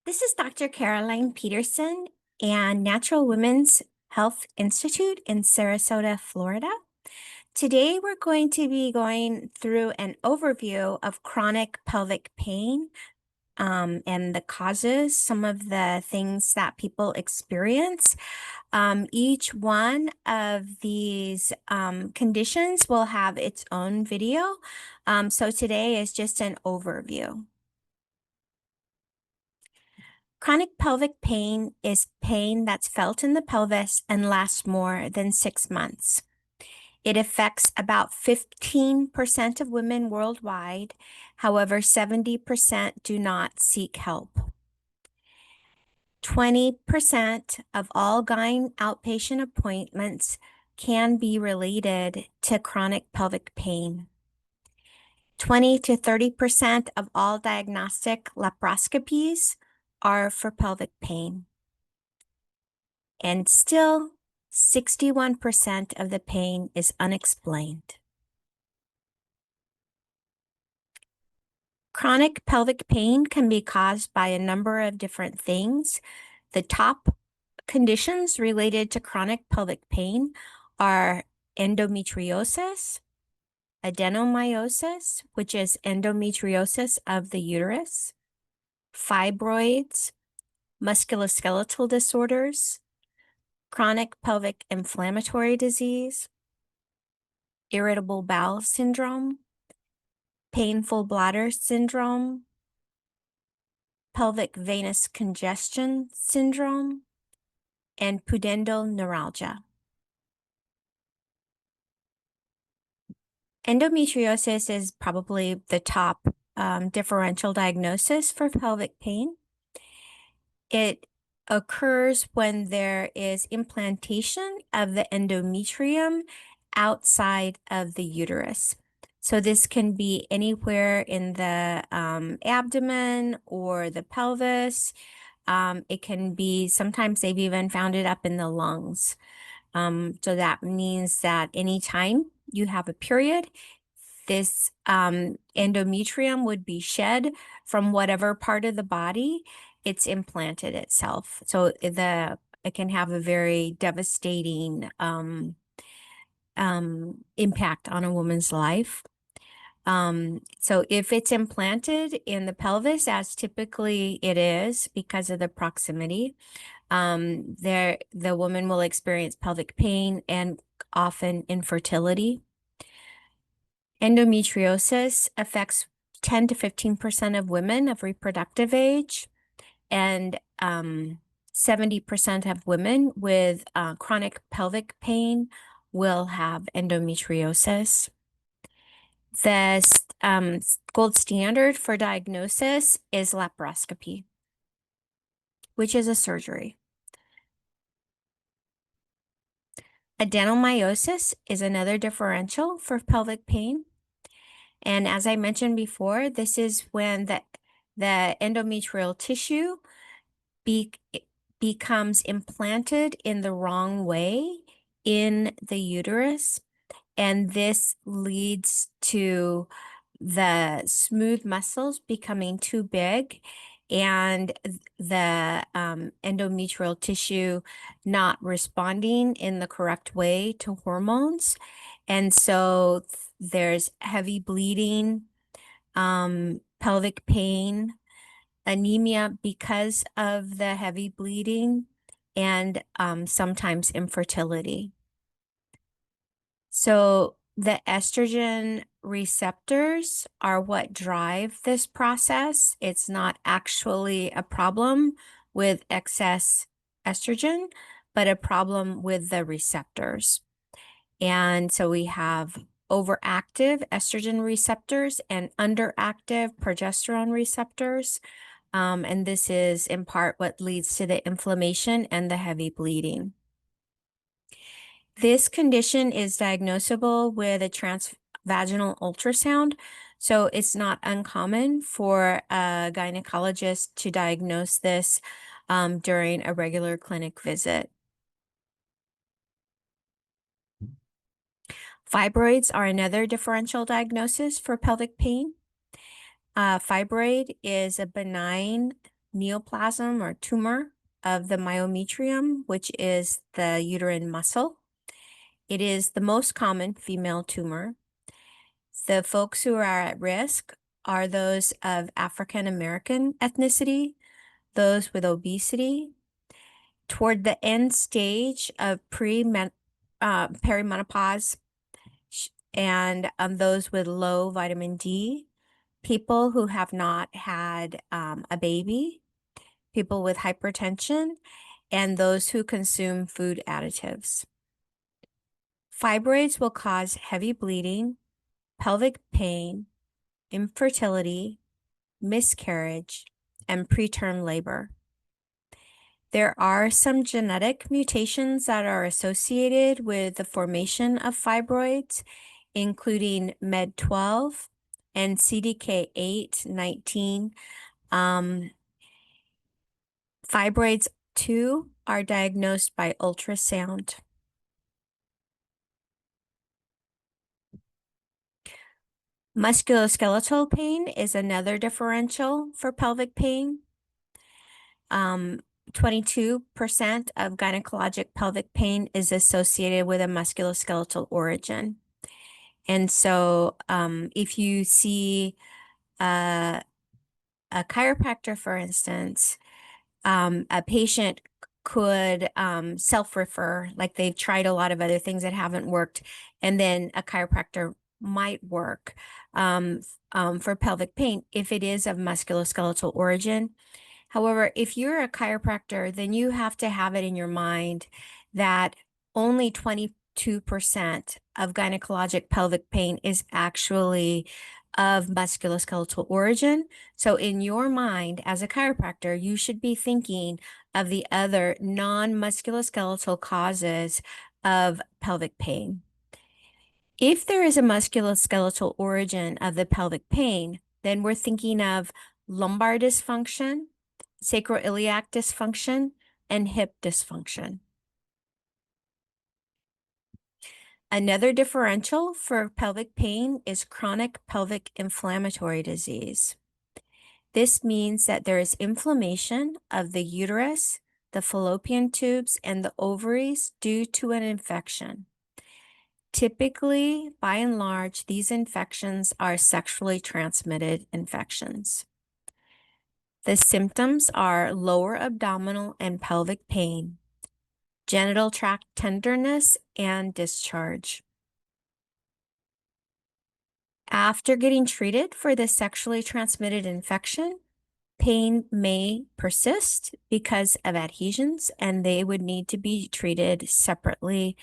This is Dr. Caroline Peterson and Natural Women's Health Institute in Sarasota, Florida. Today, we're going to be going through an overview of chronic pelvic pain and the causes, some of the things that people experience. Each one of these conditions will have its own video. So today is just an overview. Chronic pelvic pain is pain that's felt in the pelvis and lasts more than 6 months. It affects about 15% of women worldwide. However, 70% do not seek help. 20% of all GYN outpatient appointments can be related to chronic pelvic pain. 20 to 30% of all diagnostic laparoscopies are for pelvic pain. And still, 61% of the pain is unexplained. Chronic pelvic pain can be caused by a number of different things. The top conditions related to chronic pelvic pain are endometriosis, adenomyosis, which is endometriosis of the uterus, fibroids, musculoskeletal disorders, chronic pelvic inflammatory disease, irritable bowel syndrome, painful bladder syndrome, pelvic venous congestion syndrome, and pudendal neuralgia. Endometriosis is probably the top differential diagnosis for pelvic pain. It occurs when there is implantation of the endometrium outside of the uterus. So this can be anywhere in the abdomen or the pelvis. It can be, sometimes they've even found it up in the lungs. So that means that anytime you have a period, this endometrium would be shed from whatever part of the body it's implanted itself. So it can have a very devastating impact on a woman's life. So if it's implanted in the pelvis, as typically it is because of the proximity, the woman will experience pelvic pain and often infertility. Endometriosis affects 10 to 15% of women of reproductive age, and 70% of women with chronic pelvic pain will have endometriosis. The gold standard for diagnosis is laparoscopy, which is a surgery. Adenomyosis is another differential for pelvic pain. And as I mentioned before, this is when the endometrial tissue becomes implanted in the wrong way in the uterus. And this leads to the smooth muscles becoming too big and the endometrial tissue not responding in the correct way to hormones. And so there's heavy bleeding, pelvic pain, anemia because of the heavy bleeding, and sometimes infertility. So the estrogen receptors are what drive this process. It's not actually a problem with excess estrogen, but a problem with the receptors. And so we have overactive estrogen receptors and underactive progesterone receptors. And this is in part what leads to the inflammation and the heavy bleeding. This condition is diagnosable with a transvaginal ultrasound, so it's not uncommon for a gynecologist to diagnose this during a regular clinic visit. Fibroids are another differential diagnosis for pelvic pain. Fibroid is a benign neoplasm or tumor of the myometrium, which is the uterine muscle. It is the most common female tumor. The folks who are at risk are those of African American ethnicity, those with obesity, toward the end stage of perimenopause, and those with low vitamin D, people who have not had a baby, people with hypertension, and those who consume food additives. Fibroids will cause heavy bleeding, pelvic pain, infertility, miscarriage, and preterm labor. There are some genetic mutations that are associated with the formation of fibroids, including MED12 and CDK8, 19. Fibroids, too, are diagnosed by ultrasound. Musculoskeletal pain is another differential for pelvic pain. 22% of gynecologic pelvic pain is associated with a musculoskeletal origin. And so if you see a chiropractor, for instance, a patient could self-refer, like they've tried a lot of other things that haven't worked, and then a chiropractor might work for pelvic pain if it is of musculoskeletal origin. However, if you're a chiropractor, then you have to have it in your mind that only 22% of gynecologic pelvic pain is actually of musculoskeletal origin. So in your mind, as a chiropractor, you should be thinking of the other non-musculoskeletal causes of pelvic pain. If there is a musculoskeletal origin of the pelvic pain, then we're thinking of lumbar dysfunction, sacroiliac dysfunction, and hip dysfunction. Another differential for pelvic pain is chronic pelvic inflammatory disease. This means that there is inflammation of the uterus, the fallopian tubes, and the ovaries due to an infection. Typically, by and large, these infections are sexually transmitted infections. The symptoms are lower abdominal and pelvic pain, genital tract tenderness, and discharge. After getting treated for the sexually transmitted infection, pain may persist because of adhesions, and they would need to be treated separately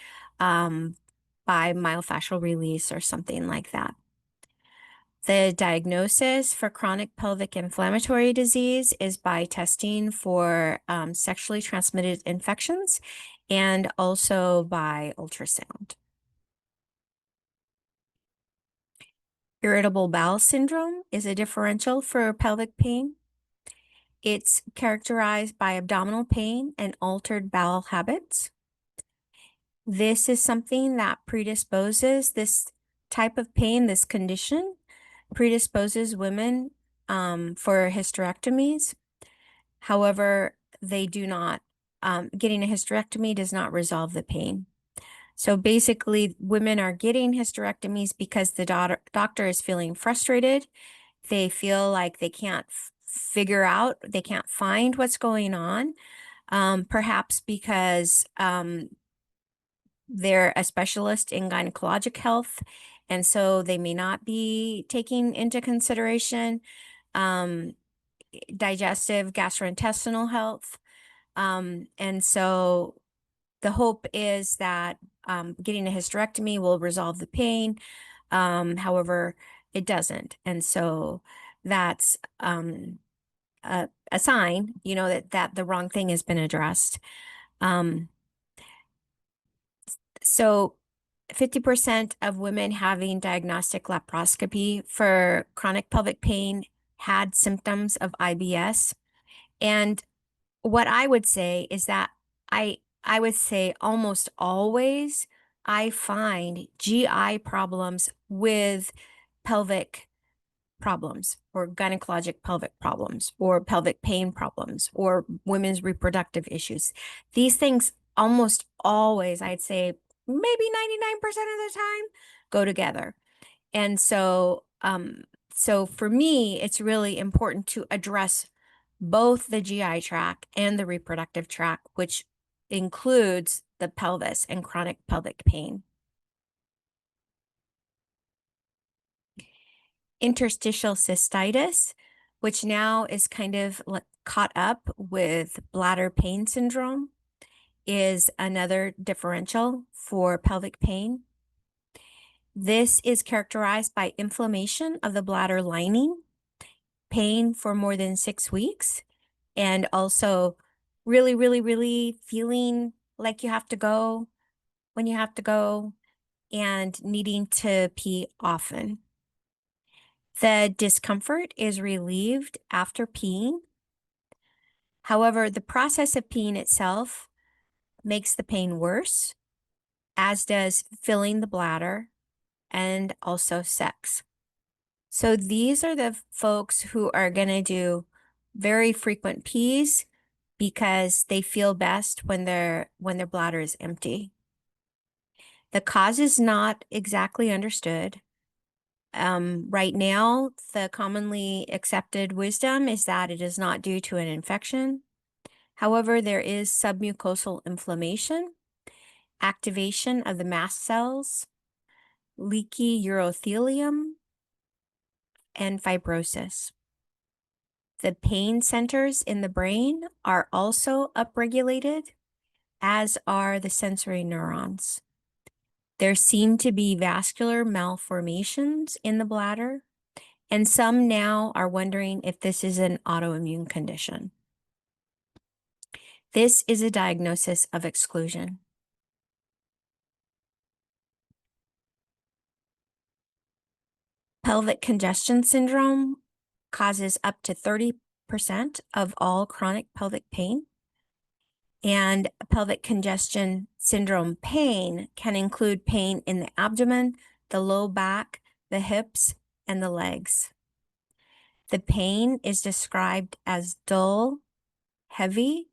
by myofascial release or something like that. The diagnosis for chronic pelvic inflammatory disease is by testing for sexually transmitted infections and also by ultrasound. Irritable bowel syndrome is a differential for pelvic pain. It's characterized by abdominal pain and altered bowel habits. This is something that predisposes this type of pain, this condition, predisposes women for hysterectomies. However, they do not, getting a hysterectomy does not resolve the pain. So basically, women are getting hysterectomies because the doctor is feeling frustrated. They feel like they can't figure out, they can't find what's going on, perhaps because they're a specialist in gynecologic health, and so they may not be taking into consideration digestive gastrointestinal health. And so the hope is that getting a hysterectomy will resolve the pain. However, it doesn't. And so that's a sign, you know, that the wrong thing has been addressed. So 50% of women having diagnostic laparoscopy for chronic pelvic pain had symptoms of IBS. And what I would say is that I would say almost always I find GI problems with pelvic problems or gynecologic pelvic problems or pelvic pain problems or women's reproductive issues. These things almost always, I'd say maybe 99% of the time, go together. And so for me, it's really important to address both the GI tract and the reproductive tract, which includes the pelvis and chronic pelvic pain. Interstitial cystitis, which now is kind of caught up with bladder pain syndrome, is another differential for pelvic pain. This is characterized by inflammation of the bladder lining, pain for more than 6 weeks, and also really, really, really feeling like you have to go when you have to go and needing to pee often. The discomfort is relieved after peeing. However, the process of peeing itself makes the pain worse, as does filling the bladder and also sex. So these are the folks who are going to do very frequent pees because they feel best when their bladder is empty. The cause is not exactly understood. Right now, the commonly accepted wisdom is that it is not due to an infection. However, there is submucosal inflammation, activation of the mast cells, leaky urothelium, and fibrosis. The pain centers in the brain are also upregulated, as are the sensory neurons. There seem to be vascular malformations in the bladder, and some now are wondering if this is an autoimmune condition. This is a diagnosis of exclusion. Pelvic congestion syndrome causes up to 30% of all chronic pelvic pain. And pelvic congestion syndrome pain can include pain in the abdomen, the low back, the hips, and the legs. The pain is described as dull, heavy,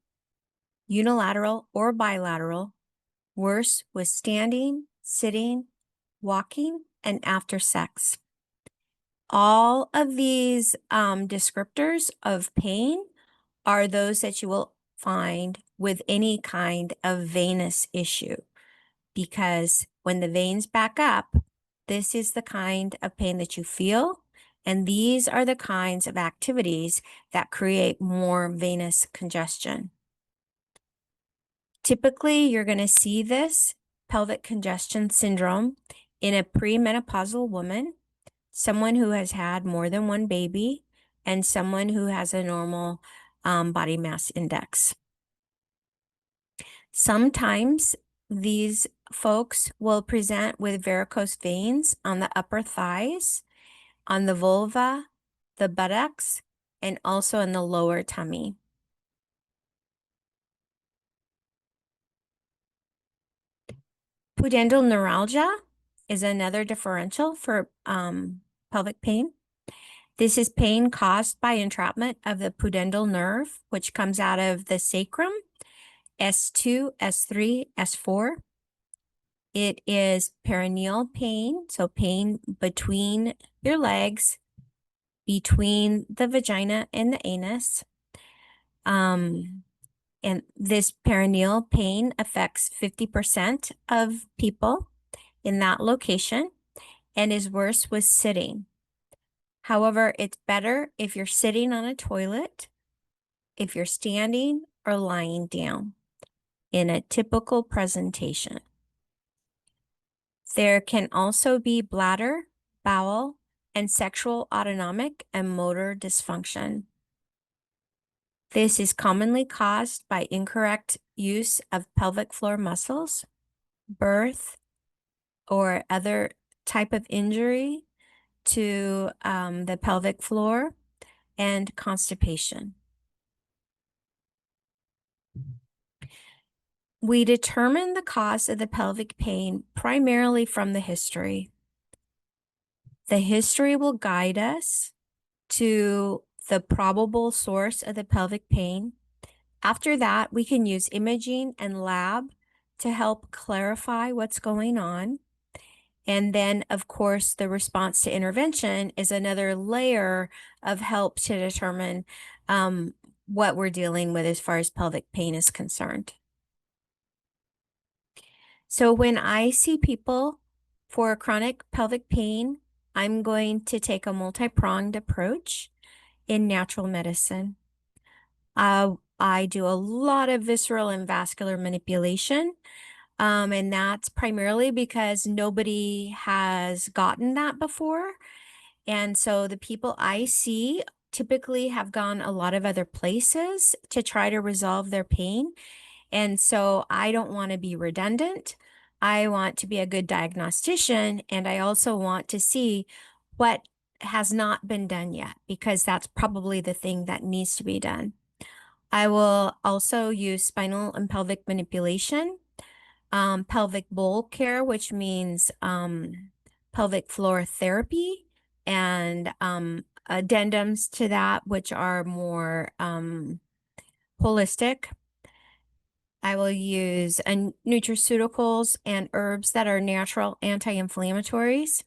unilateral or bilateral, worse with standing, sitting, walking, and after sex. All of these descriptors of pain are those that you will find with any kind of venous issue, because when the veins back up, this is the kind of pain that you feel, and these are the kinds of activities that create more venous congestion. Typically, you're going to see this pelvic congestion syndrome in a premenopausal woman, someone who has had more than one baby, and someone who has a normal body mass index. Sometimes these folks will present with varicose veins on the upper thighs, on the vulva, the buttocks, and also in the lower tummy. Pudendal neuralgia is another differential for pelvic pain. This is pain caused by entrapment of the pudendal nerve, which comes out of the sacrum, S2, S3, S4. It is perineal pain, so pain between your legs, between the vagina and the anus. And this perineal pain affects 50% of people in that location and is worse with sitting. However, it's better if you're sitting on a toilet, if you're standing or lying down in a typical presentation. There can also be bladder, bowel, and sexual autonomic and motor dysfunction. This is commonly caused by incorrect use of pelvic floor muscles, birth, or other type of injury to the pelvic floor, and constipation. We determine the cause of the pelvic pain primarily from the history. The history will guide us to the probable source of the pelvic pain. After that, we can use imaging and lab to help clarify what's going on. And then, of course, the response to intervention is another layer of help to determine what we're dealing with as far as pelvic pain is concerned. So when I see people for chronic pelvic pain, I'm going to take a multi-pronged approach in natural medicine. I do a lot of visceral and vascular manipulation. And that's primarily because nobody has gotten that before. And so the people I see typically have gone a lot of other places to try to resolve their pain. And so I don't want to be redundant. I want to be a good diagnostician. And I also want to see what has not been done yet, because that's probably the thing that needs to be done. I will also use spinal and pelvic manipulation, pelvic bowl care, which means pelvic floor therapy, and addendums to that, which are more holistic. I will use nutraceuticals and herbs that are natural anti-inflammatories,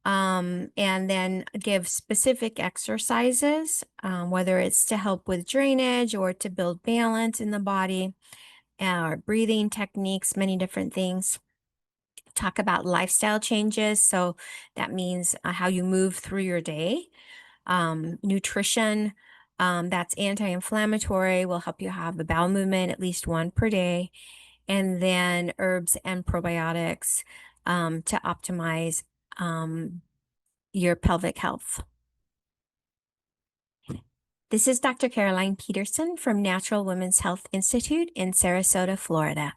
and then give specific exercises, whether it's to help with drainage or to build balance in the body, or breathing techniques, many different things. Talk about lifestyle changes. So that means how you move through your day. Nutrition, that's anti-inflammatory, will help you have the bowel movement at least one per day. And then herbs and probiotics to optimize your pelvic health. This is Dr. Caroline Peterson from Natural Women's Health Institute in Sarasota, Florida.